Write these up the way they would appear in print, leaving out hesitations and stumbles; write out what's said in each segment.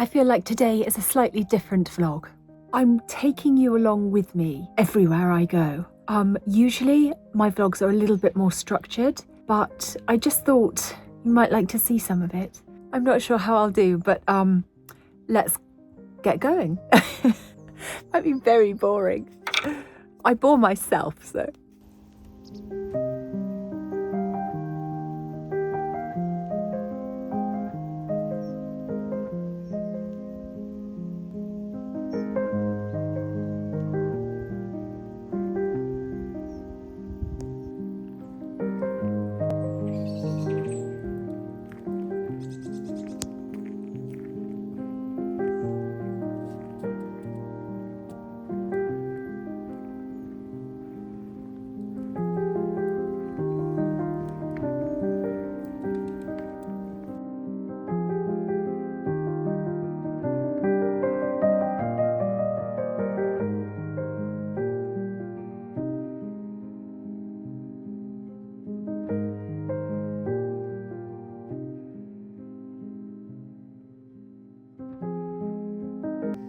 I feel like today is a slightly different vlog. I'm taking you along with me everywhere I go. Usually my vlogs are a little bit more structured, but I just thought you might like to see some of it. I'm not sure how I'll do, but let's get going. Might be very boring. I bore myself, so.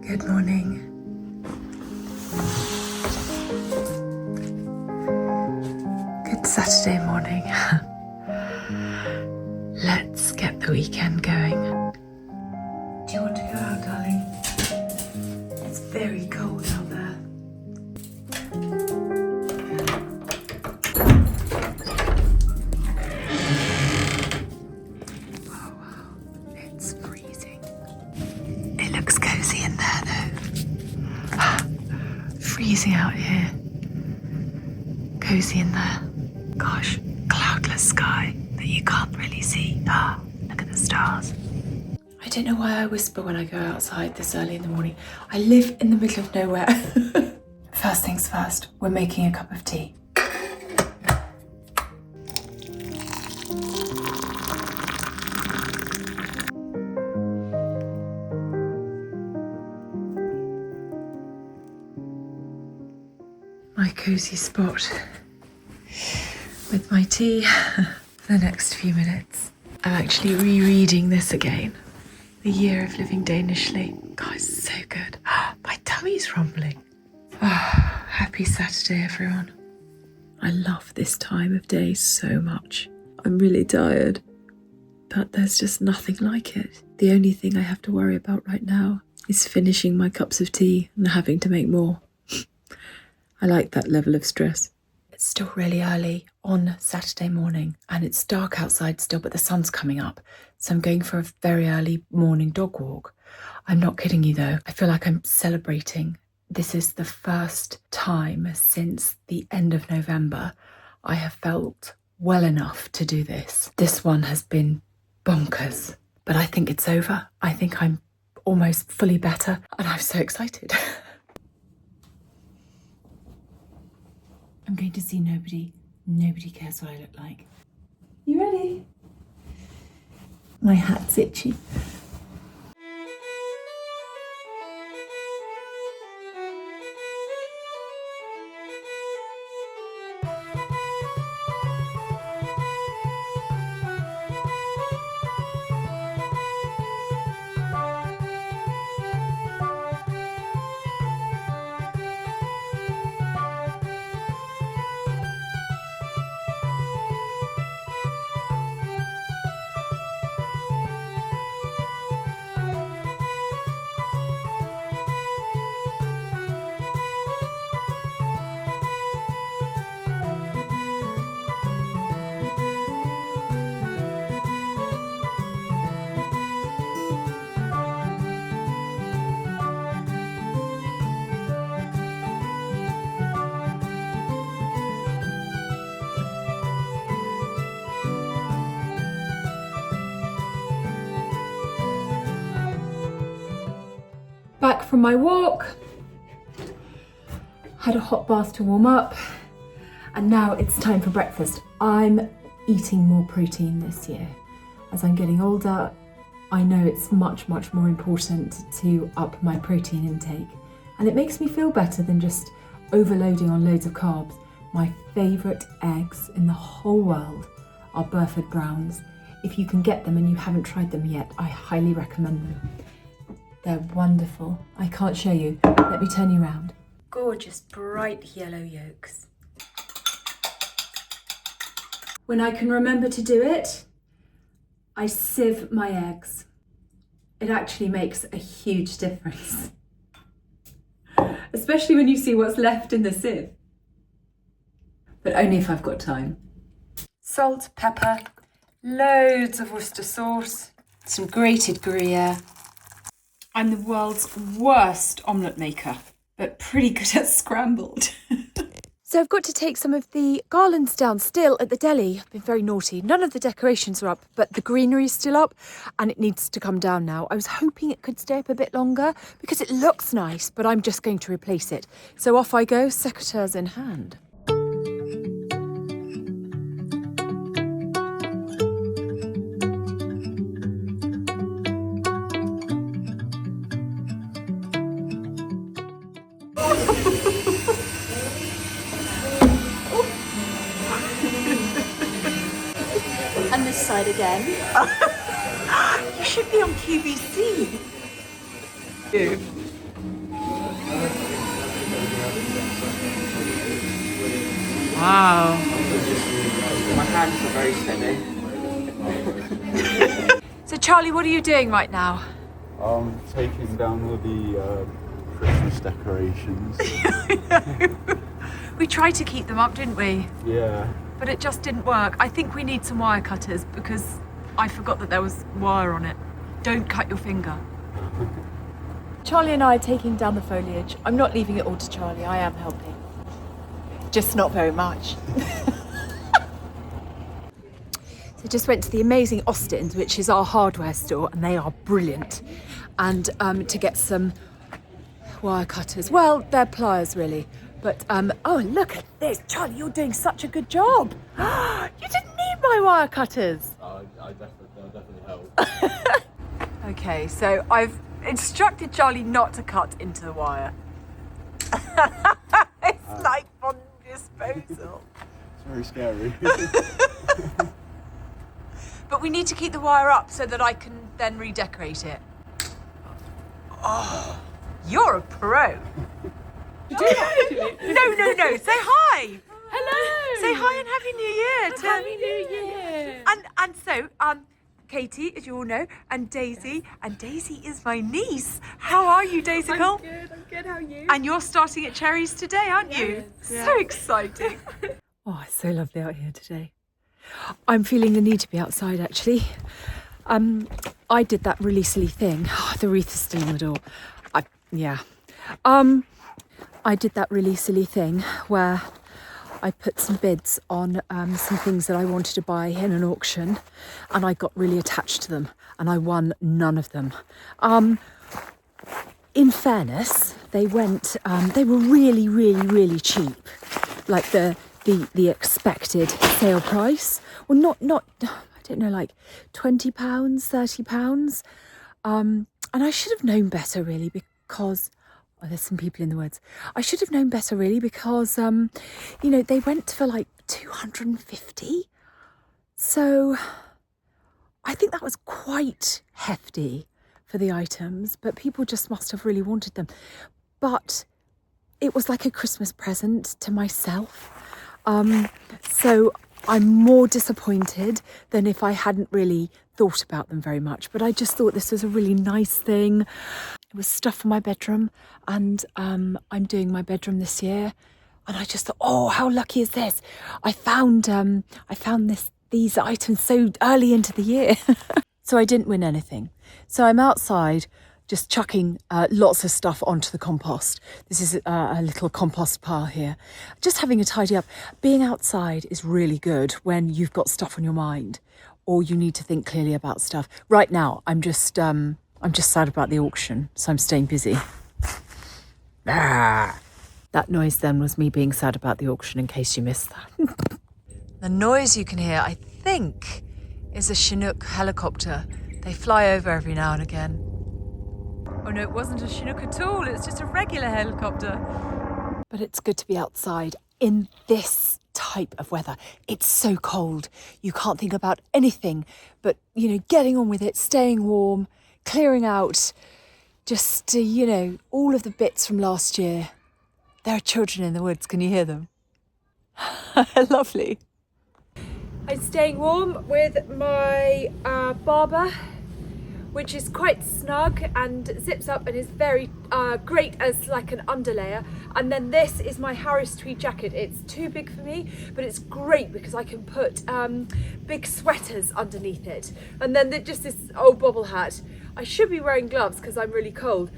Good morning. Good Saturday morning. Let's get the weekend going. Do you want to go out, darling? It's very cold out there. Oh wow, it's freezing. It looks cozy in there though. Freezing out here. Cozy in there. Gosh, cloudless sky that you can't really see. Look at the stars. I don't know why I whisper when I go outside this early in the morning. I live in the middle of nowhere. First things first, we're making a cup of tea. My cozy spot with my tea for the next few minutes. I'm actually rereading this again. The Year of Living Danishly. God, it's so good. My tummy's rumbling. Happy Saturday, everyone. I love this time of day so much. I'm really tired, but there's just nothing like it. The only thing I have to worry about right now is finishing my cups of tea and having to make more. I like that level of stress. It's still really early on Saturday morning and it's dark outside still, but the sun's coming up. So I'm going for a very early morning dog walk. I'm not kidding you though. I feel like I'm celebrating. This is the first time since the end of November I have felt well enough to do this. This one has been bonkers, but I think it's over. I think I'm almost fully better and I'm so excited. I'm going to see nobody. Nobody cares what I look like. You ready? My hat's itchy. Back from my walk, had a hot bath to warm up, and now it's time for breakfast. I'm eating more protein this year. As I'm getting older, I know it's much, much more important to up my protein intake. And it makes me feel better than just overloading on loads of carbs. My favourite eggs in the whole world are Burford Browns. If you can get them and you haven't tried them yet, I highly recommend them. They're wonderful. I can't show you. Let me turn you around. Gorgeous, bright yellow yolks. When I can remember to do it, I sieve my eggs. It actually makes a huge difference. Especially when you see what's left in the sieve. But only if I've got time. Salt, pepper, loads of Worcester sauce, some grated Gruyere. I'm the world's worst omelette maker, but pretty good at scrambled. So I've got to take some of the garlands down still at the deli. I've been very naughty. None of the decorations are up, but the greenery is still up and it needs to come down now. I was hoping it could stay up a bit longer because it looks nice, but I'm just going to replace it. So off I go, secateurs in hand. And this side again. You should be on QVC. Wow. My hands are very steady. So Charlie, what are you doing right now? I'm taking down all the Christmas decorations. We tried to keep them up, didn't we? Yeah. But it just didn't work. I think we need some wire cutters because I forgot that there was wire on it. Don't cut your finger. Charlie and I are taking down the foliage. I'm not leaving it all to Charlie, I am helping. Just not very much. So just went to the amazing Austin's, which is our hardware store, and they are brilliant. And to get some wire cutters. Well, they're pliers really. But, oh, look at this. Charlie, you're doing such a good job. You didn't need my wire cutters. I'll definitely help. Okay, so I've instructed Charlie not to cut into the wire. It's like on disposal. It's very scary. But we need to keep the wire up so that I can then redecorate it. Oh, you're a pro. You do actually. No. Say hi. Hello. Say hi and Happy New Year. Happy New Year. And so, Katie, as you all know, and Daisy. And Daisy is my niece. How are you, Daisy Cole? I'm good. How are you? And you're starting at Cherries today, aren't you? Yes. So exciting. Oh, it's so lovely out here today. I'm feeling the need to be outside, actually. I did that really silly thing. Oh, the wreath is still on the door. I did that really silly thing where I put some bids on some things that I wanted to buy in an auction, and I got really attached to them, and I won none of them. In fairness, they went. They were really, really, really cheap, like the expected sale price. Well, not. I don't know, like £20, £30. And I should have known better, really, because. Oh, there's some people in the woods. I should have known better, really, because, they went for like 250. So I think that was quite hefty for the items, but people just must have really wanted them. But it was like a Christmas present to myself. So I'm more disappointed than if I hadn't really thought about them very much. But I just thought this was a really nice thing. It was stuff for my bedroom, and I'm doing my bedroom this year. And I just thought, oh, how lucky is this? I found these items so early into the year. So I didn't win anything. So I'm outside just chucking lots of stuff onto the compost. This is a little compost pile here. Just having a tidy up. Being outside is really good when you've got stuff on your mind or you need to think clearly about stuff. Right now, I'm just sad about the auction, so I'm staying busy. Ah. That noise then was me being sad about the auction, in case you missed that. The noise you can hear, I think, is a Chinook helicopter. They fly over every now and again. Oh no, it wasn't a Chinook at all. It's just a regular helicopter. But it's good to be outside in this type of weather. It's so cold. You can't think about anything but, getting on with it, staying warm, clearing out, Just, you know, all of the bits from last year. There are children in the woods, can you hear them? Lovely. I'm staying warm with my Barber, which is quite snug and zips up and is very great as like an underlayer. And then this is my Harris tweed jacket. It's too big for me, but it's great because I can put big sweaters underneath it. And then just this old bobble hat. I should be wearing gloves because I'm really cold.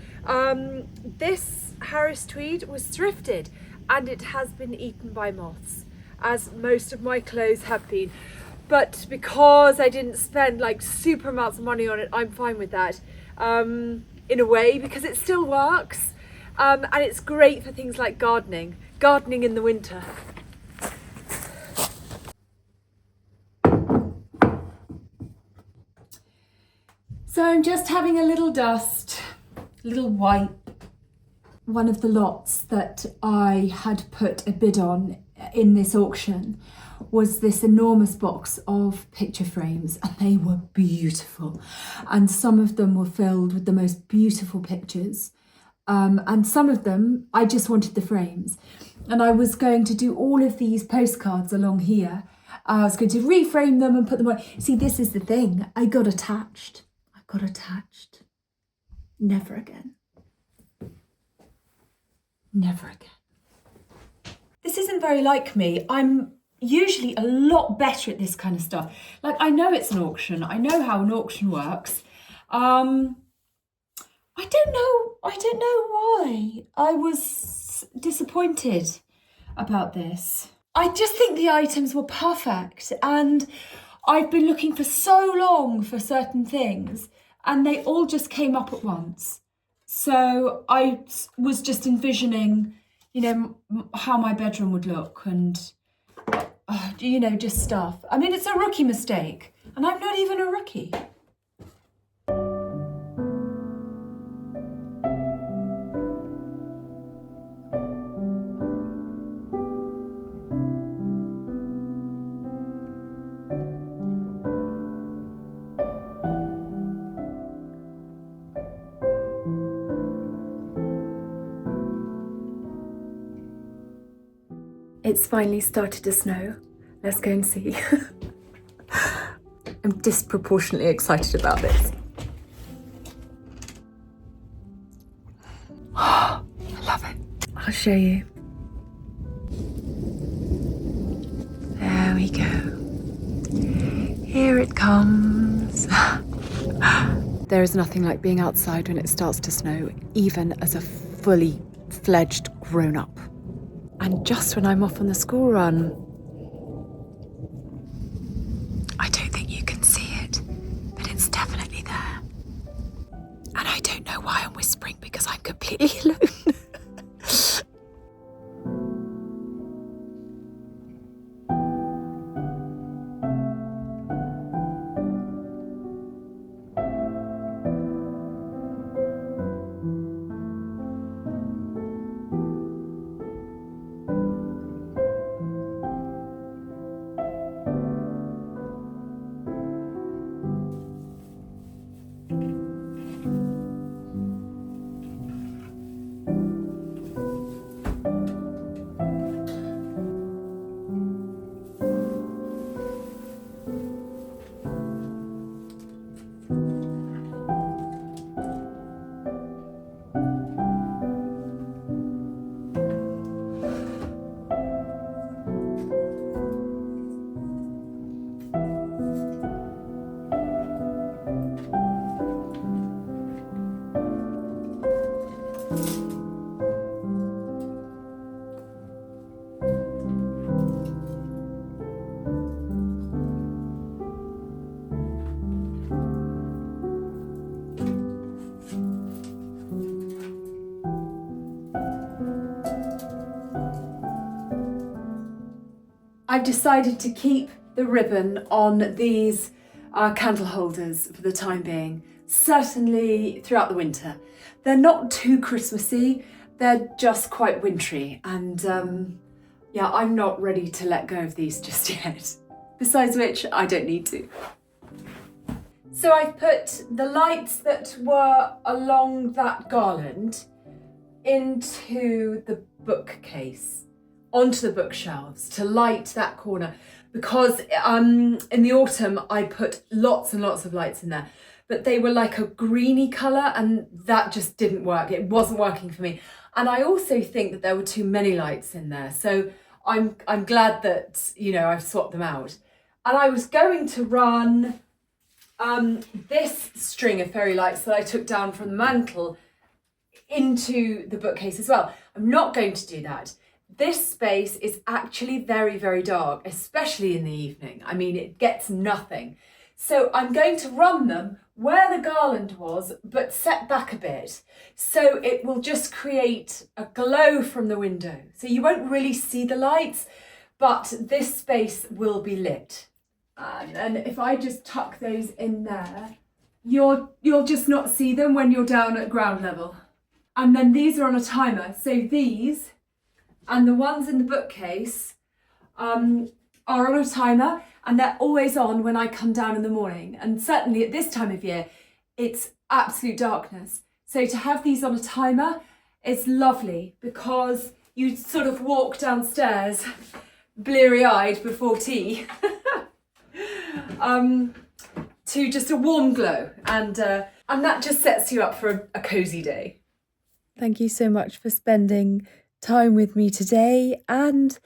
This Harris tweed was thrifted and it has been eaten by moths, as most of my clothes have been. But because I didn't spend like super amounts of money on it, I'm fine with that in a way, because it still works. And it's great for things like gardening in the winter. So I'm just having a little dust, a little wipe. One of the lots that I had put a bid on in this auction was this enormous box of picture frames, and they were beautiful. And some of them were filled with the most beautiful pictures. And some of them, I just wanted the frames. And I was going to do all of these postcards along here. I was going to reframe them and put them on. See, this is the thing. I got attached. Never again. Never again. This isn't very like me. I'm usually a lot better at this kind of stuff. Like, I know it's an auction. I know how an auction works. I don't know why I was disappointed about this. I just think the items were perfect, and I've been looking for so long for certain things, and they all just came up at once. So I was just envisioning, you know, how my bedroom would look and, you know, just stuff. I mean, it's a rookie mistake, and I'm not even a rookie. It's finally started to snow. Let's go and see. I'm disproportionately excited about this. I love it. I'll show you. There we go. Here it comes. There is nothing like being outside when it starts to snow, even as a fully fledged grown-up. And just when I'm off on the school run. I don't think you can see it, but it's definitely there. And I don't know why I'm whispering, because I'm completely alone. I've decided to keep the ribbon on these candle holders for the time being, certainly throughout the winter. They're not too Christmassy, they're just quite wintry, and yeah, I'm not ready to let go of these just yet. Besides which, I don't need to. So I've put the lights that were along that garland into the bookcase, onto the bookshelves to light that corner, because in the autumn I put lots and lots of lights in there, but they were like a greeny colour and that just didn't work. It wasn't working for me. And I also think that there were too many lights in there. So I'm glad that, you know, I've swapped them out. And I was going to run this string of fairy lights that I took down from the mantle into the bookcase as well. I'm not going to do that. This space is actually very, very dark, especially in the evening. I mean, it gets nothing. So I'm going to run them where the garland was, but set back a bit. So it will just create a glow from the window. So you won't really see the lights, but this space will be lit. And if I just tuck those in there, you'll just not see them when you're down at ground level. And then these are on a timer. So these and the ones in the bookcase are on a timer, and they're always on when I come down in the morning. And certainly at this time of year, it's absolute darkness. So to have these on a timer is lovely, because you sort of walk downstairs bleary-eyed before tea to just a warm glow, and that just sets you up for a cosy day. Thank you so much for spending time with me today and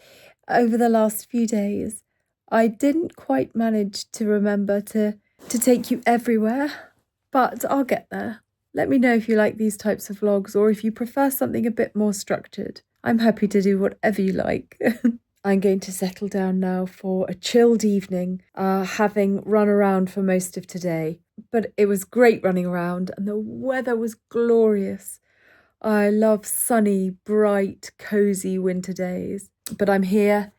over the last few days. I didn't quite manage to remember to take you everywhere, but I'll get there. Let me know if you like these types of vlogs, or if you prefer something a bit more structured. I'm happy to do whatever you like. I'm going to settle down now for a chilled evening, having run around for most of today. But it was great running around and the weather was glorious. I love sunny, bright, cosy winter days. But I'm here,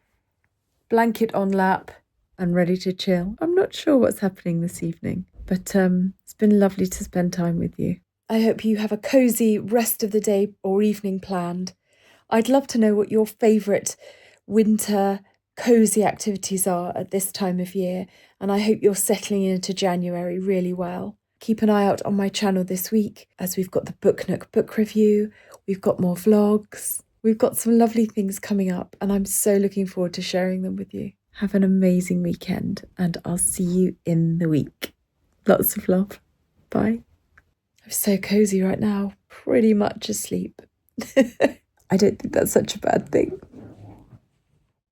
blanket on lap and ready to chill. I'm not sure what's happening this evening, but it's been lovely to spend time with you. I hope you have a cosy rest of the day or evening planned. I'd love to know what your favourite winter cosy activities are at this time of year, and I hope you're settling into January really well. Keep an eye out on my channel this week, as we've got the Book Nook book review, we've got more vlogs, we've got some lovely things coming up, and I'm so looking forward to sharing them with you. Have an amazing weekend, and I'll see you in the week. Lots of love. Bye. I'm so cosy right now, pretty much asleep. I don't think that's such a bad thing.